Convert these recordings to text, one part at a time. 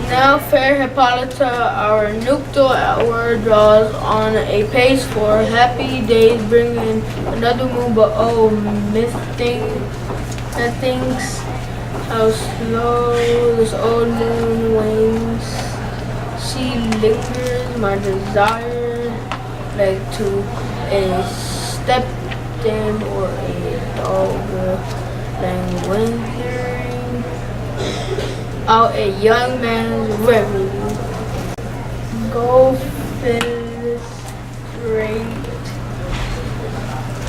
Now fair Hippolyta, our nuptial hour draws on a pace for happy days, bringing another moon. But oh, methinks how slow this old moon wanes. She lingers, my desire, like to a step dam or a dog languishing out a young man's reverie. Go filtrate,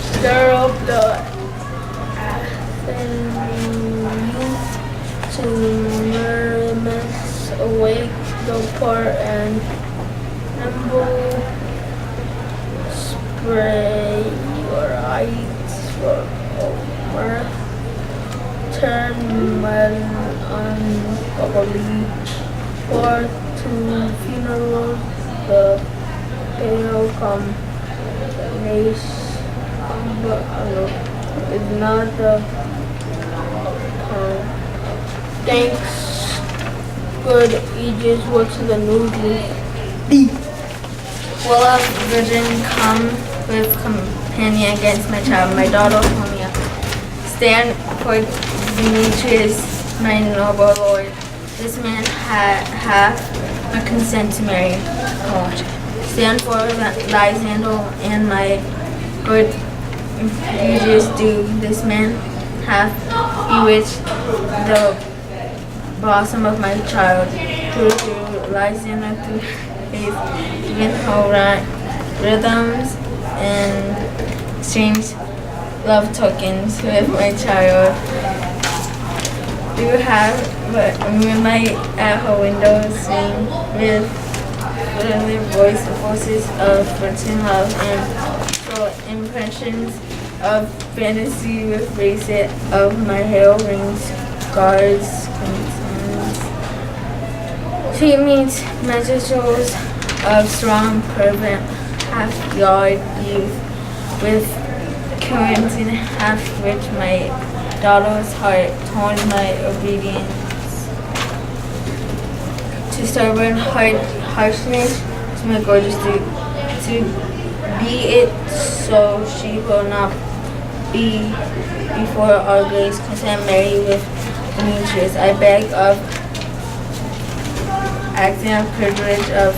stir up the youth to merriments, awake the poor and nimble, spray your eyes for mirth, turn melancholy forth to funerals, the pale combination is not the thanks, good Aegis, what's the news? Will a virgin come with companion against my child, my daughter Homia? Stand for Demetrius, my noble lord. This man hath my consent to marry. Stand for Lysander and my good Eugeus do. This man hath bewitched the bosom of my child. Through Lysander, through his given whole rhythms and strange love tokens with my child. You have moonlight at her window, sing with the voices of virgin love and so impressions of fantasy with bracelet of my hair rings, guards, concerns. She meets messages of strong, fervent, half-yard youth with currents in half which my daughter's heart torn my obedience to stubborn harshness to my gorgeous duke. To be it so she will not be before our grace consent marry with Demetrius. I beg of acting of privilege of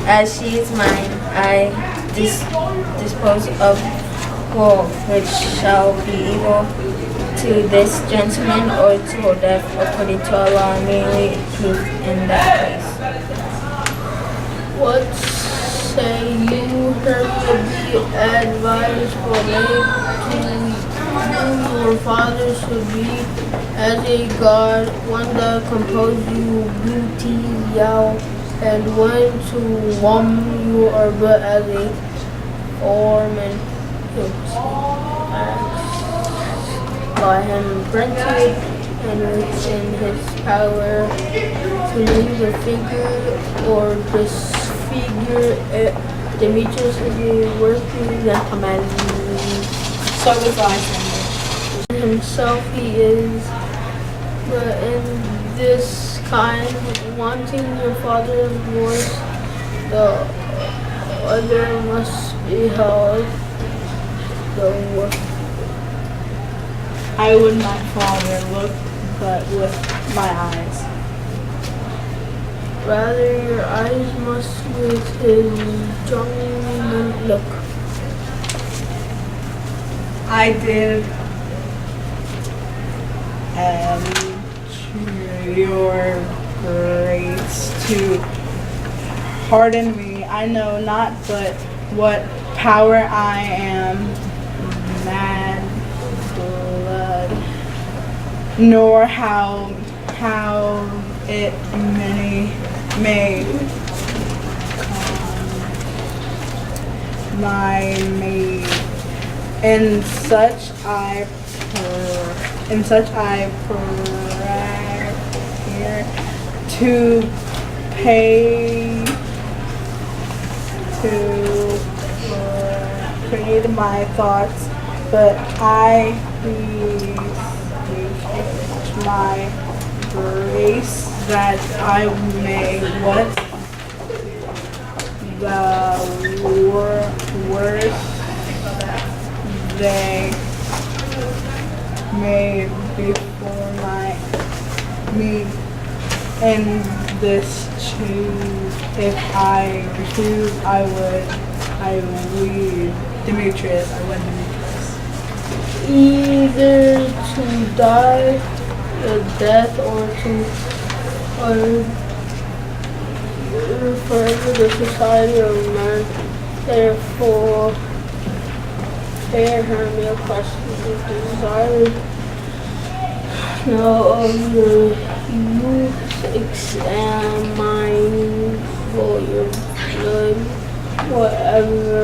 as she is mine, I dispose of gold which shall be equal to this gentleman or to death according to our law, merely proof in that place. What say you, Hermia, be advised for maid to you, your father should be as a god, one that composed you beauty, yao, and one to woman you are but as a form and by him granted and it's in his power to leave the figure or disfigure it. Demetrius is worthy than command. So was Lysander. Himself he is, but in this kind, wanting your father's voice, the other must be held. I would my father look but with my eyes. Rather your eyes must with his dominant look. I did entreat your grace to pardon me. I know not but what power I am mad blood, nor how it many may my maid. In such I pray to pay my thoughts, but I beseech my grace that I may what the worst they may before me in this choose. If I refuse, I would Demetrius. Either to die a death or forever the society of man. Therefore, spare her mere questions of desire. Now of the youth examine for your blood, whatever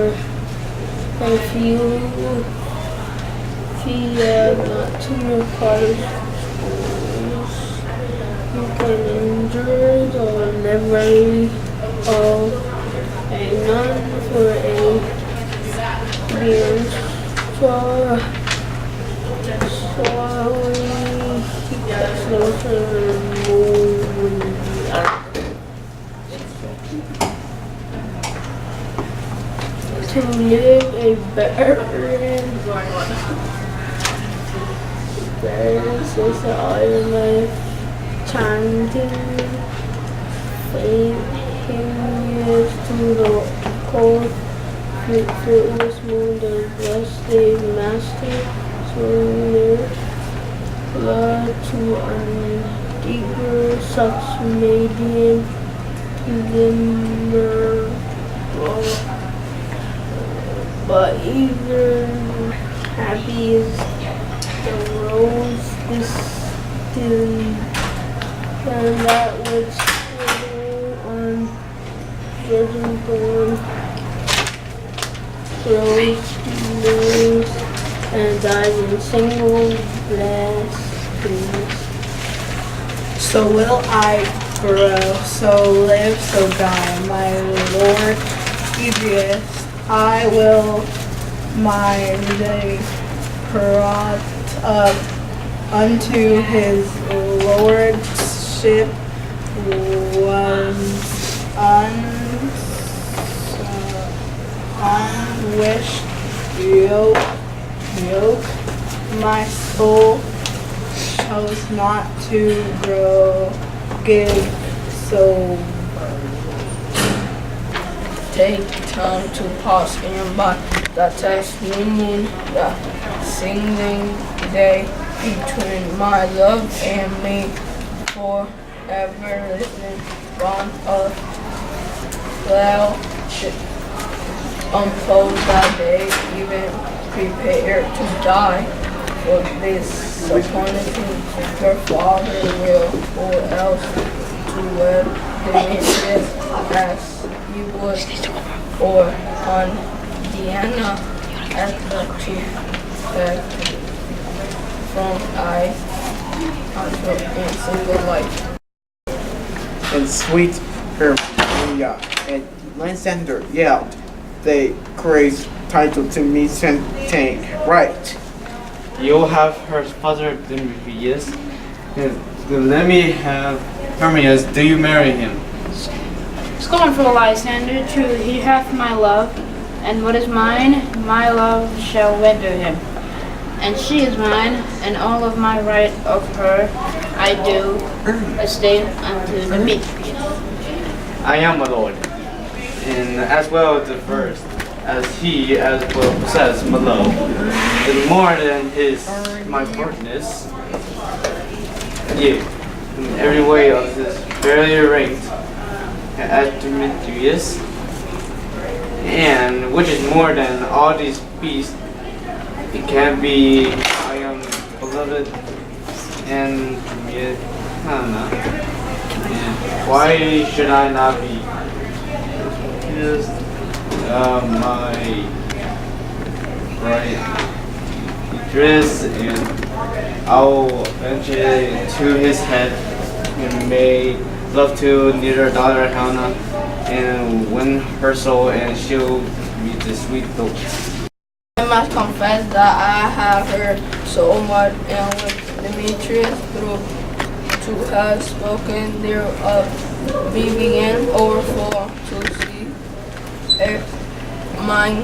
they feel. Fear not to your father's schools. You can endure the livery of a nun for a being slowly keep closer and moving to live a barren since I am a chanting years to the cold fruitless moon the blessed master so blood to a deeper such medium glimmer but even happy is the rose distilled than that which withering on virgin born grows, lives, and dies in single blessedness. So will I grow, so live, so die, my Lord Egeus. I will my day brought up unto his lordship was unwished yoke. My soul chose not to grow, give so. Take time to pause and by the test new moon, the singing day between my love and me, forever listening from a cloud unfold that day, even prepared to die for this appointed your father will, or else to wed Demetrius as you would, or on Diana as the chief from I until in single life. And sweet Herminia and Lysander yelled. They crazed title to me tank. Right. You'll have her father Demetrius. Let me have Hermias. Do you marry him? Scornful Lysander, true, he hath my love, and what is mine, my love shall render him. And she is mine, and all of my right of her I do estate unto Demetrius. I am my lord, and as well the first, as he as well possess my love, is more than my partness. Yea, in every way of this fairly ranked as Demetrius, and which is more than all these beasts. It can be I am beloved and yet I don't know. And why should I not be? Just my right dress, and I'll venture to his head and may love to neither daughter Hannah and win her soul, and she'll be the sweet though. I must confess that I have heard so much and with Demetrius through to have spoken thereof, we began overflow to see mine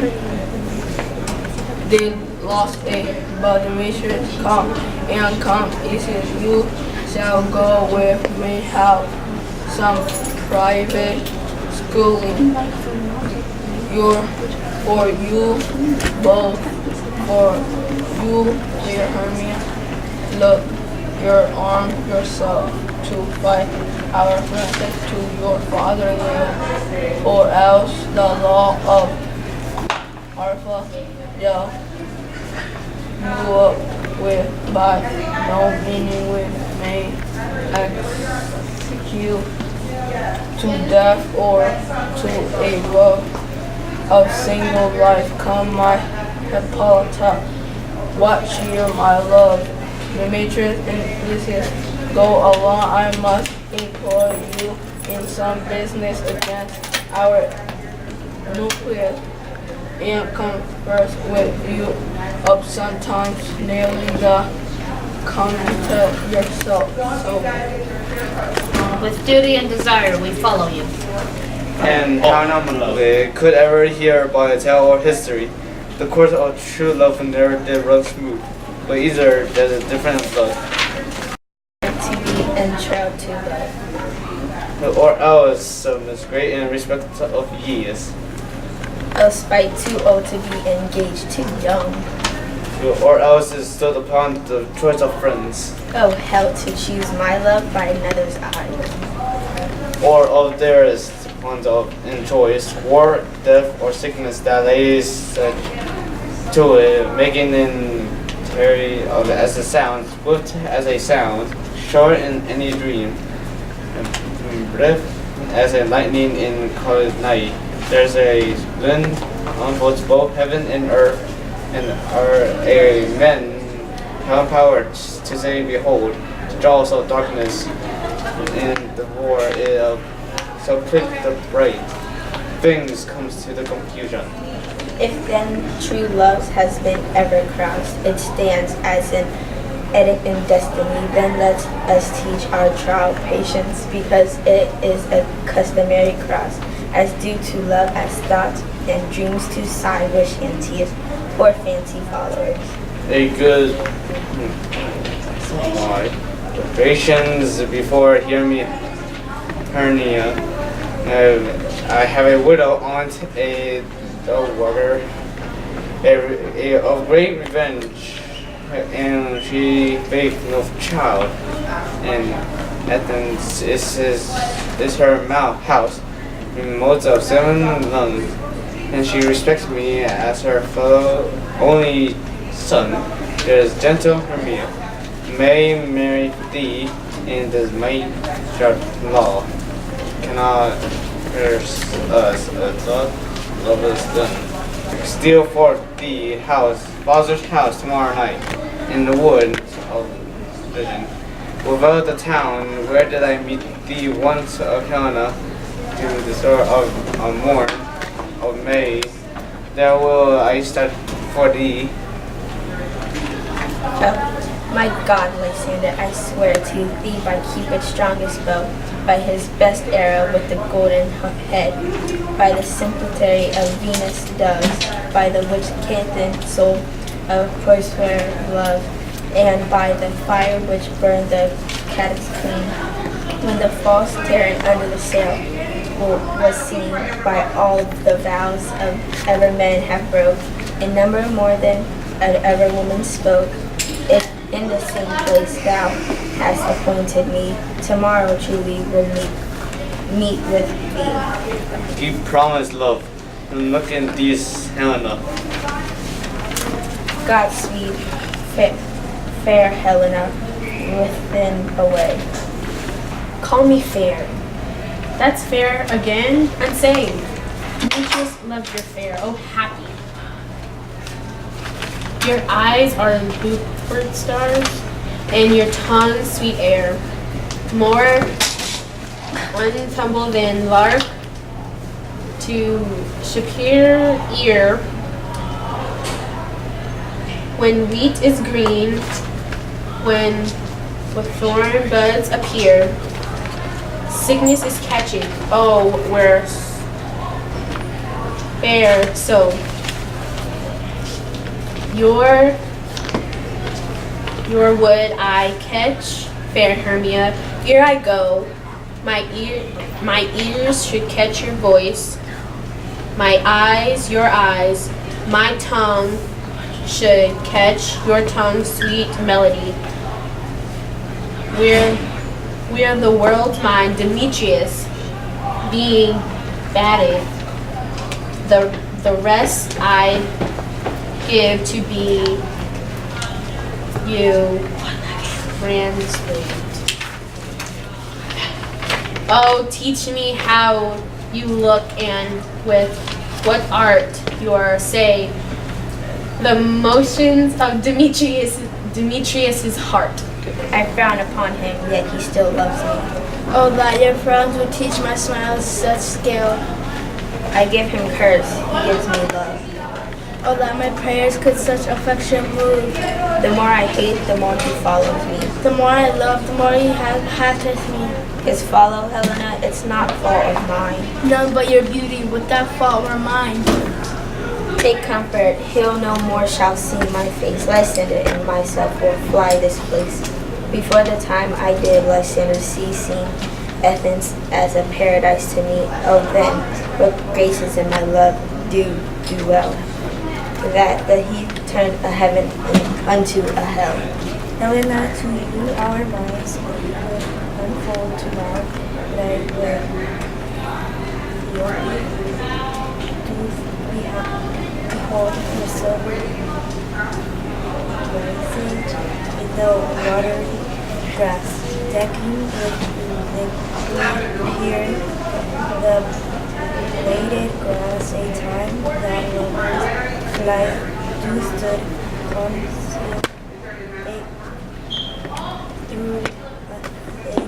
they lost a but the mission come and come is you shall go with me have some private schooling for you both for you dear Hermia look your arm yourself to fight our friendship to your father-in-law, or else the law of Arthur shall you up with by no meaning with may execute to death or to a road of single life. Come, my Hippolyta, what cheer, my love. Demetrius and Lysias, go along. I must employ you in some business against our nucleus and converse with you up sometimes nearly the content yourself. So, With duty and desire, we follow you. And how nominally could ever hear by a tale or history, the course of true love never did run smooth, but either there's a different love, To be entrailed to love. or else some is great in respect of years, A spite too old to be engaged, too young. or else is stood upon the choice of friends, Oh, hell to choose my love by another's eye. or of theirs ones of in choice, war, death, or sickness that lays to it, making in terry of as a sound, swift as a sound, short in any dream, and brief as a lightning in cold night. There's a wind unfolds both heaven and earth, and are a men have power to say, behold, the jaws of darkness in the war of so quick the bright things comes to the confusion. If then true love has been ever crossed, it stands as an edit in destiny. Then let us teach our trial patience, because it is a customary cross, as due to love as thought, and dreams to sigh, wish, and tears, or fancy followers. A good patience before hear me hernia. I have a widow aunt, a daughter, of great revenge, and she faith no child, and Athens is her house, in modes of 7 nuns, and she respects me as her fellow only son. There is gentle Hermia, may marry thee in this might law. Cannot curse us a thought love is done. Steal forth the house, father's house tomorrow night, in the wood of vision. Without the town, where did I meet thee once of Helena, to the store of morn of May? There will I start for thee. Oh, my God, Lysander, I swear to thee by Cupid's strongest bow, by his best arrow with the golden head, by the sympatry of Venus doves, by the witch Canton soul of Prospero love, and by the fire which burned the caddis clean, when the false terror under the sail was seen, by all the vows of ever men have broke, in number more than ever woman spoke. If in the same place thou hast appointed me, tomorrow truly will meet with thee. Keep promise, love, and look in these Helena. Godspeed, fair Helena, within away. Call me fair. That's fair again. Unsaved. Demetrius loved your fair. Oh, happy. Your eyes are bluebird stars, and your tongue sweet air. More untumble than lark to superior ear. When wheat is green, when with thorn buds appear. Sickness is catching. Oh, we're fair. So your would I catch, fair Hermia. Here I go. My ears should catch your voice. My eyes, your eyes. My tongue should catch your tongue's sweet melody. We're the world's mind, Demetrius, being batted. The rest I give to be you translate. Oh, teach me how you look and with what art your say the motions of Demetrius's heart. I frown upon him, yet he still loves me. Oh, that your frowns would teach my smiles such skill. I give him curse, he gives me love. Oh, that my prayers could such affection move. The more I hate, the more he follows me. The more I love, the more he hateth me. His follow, Helena, it's not fault of mine. None but your beauty, would that fault were mine. Take comfort, he'll no more shall see my face. Lysander and myself will fly this place. Before the time I did, Lysander ceasing Athens as a paradise to me. Oh then, what graces in my love do well, that the heath turned a heaven unto a hell. Helena, to you our minds will unfold tomorrow, thy way. Behold the silver rising in the watery grass, decking with liquid here the bladed grass, a time that lovers fly do stood concealed through a thin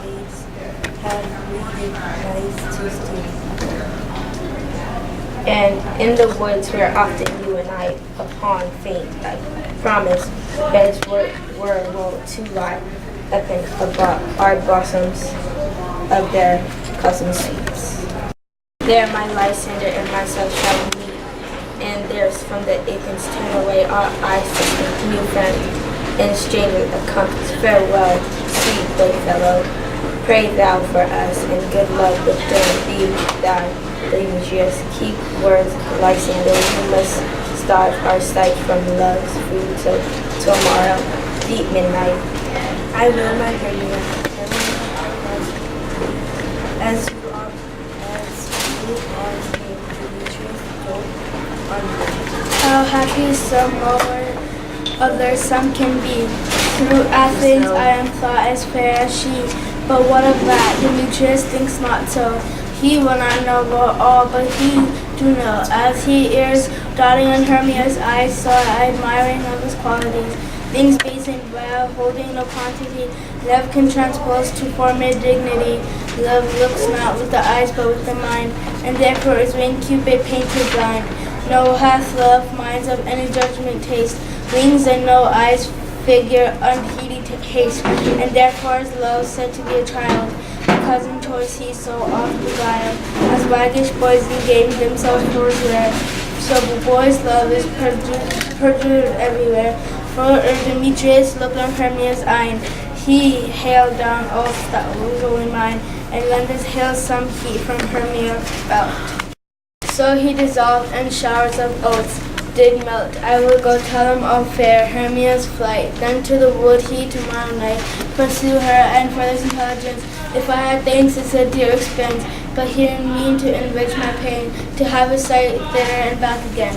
gates have we nice to steal. And in the woods where often you and I upon faint I promise beds were wont to lie up in our blossoms of their cousin sweets. There my Lysander and myself shall meet, and there's from the Athens turn away our eyes to new friend and stranger the compass. Farewell, sweet playfellow, pray thou for us, and good luck with them be thy. Demetrius, keep words, Lysander, we must starve our sight from love's food till tomorrow, deep midnight. I will, my Hermia, as you are named Demetrius, go onward. How happy some more others some can be. Through Athens I am thought as fair as she. But what of that? Demetrius thinks not so. He will not know all, but he do know. As he is darting in Hermia's eyes, so admiring of his qualities. Things base and well, holding no quantity. Love can transpose to form a dignity. Love looks not with the eyes, but with the mind. And therefore is when Cupid painted blind. No hath love minds of any judgment taste. Wings and no eyes figure unheeded haste. And therefore is love said to be a child. Because in choice he so oft beguiled, as waggish boys engage themselves for rare. So the boy's love is perjured everywhere. For Demetrius looked on Hermia's eye, he hailed down all that was only mine, and lended hail some heat from Hermia felt. So he dissolved, and showers of oaths did melt. I will go tell him of fair Hermia's flight. Then to the wood he tomorrow night pursue her, and for this intelligence, if I had thanks, it's a dear expense. But here mean to enrich my pain, to have a sight there and back again.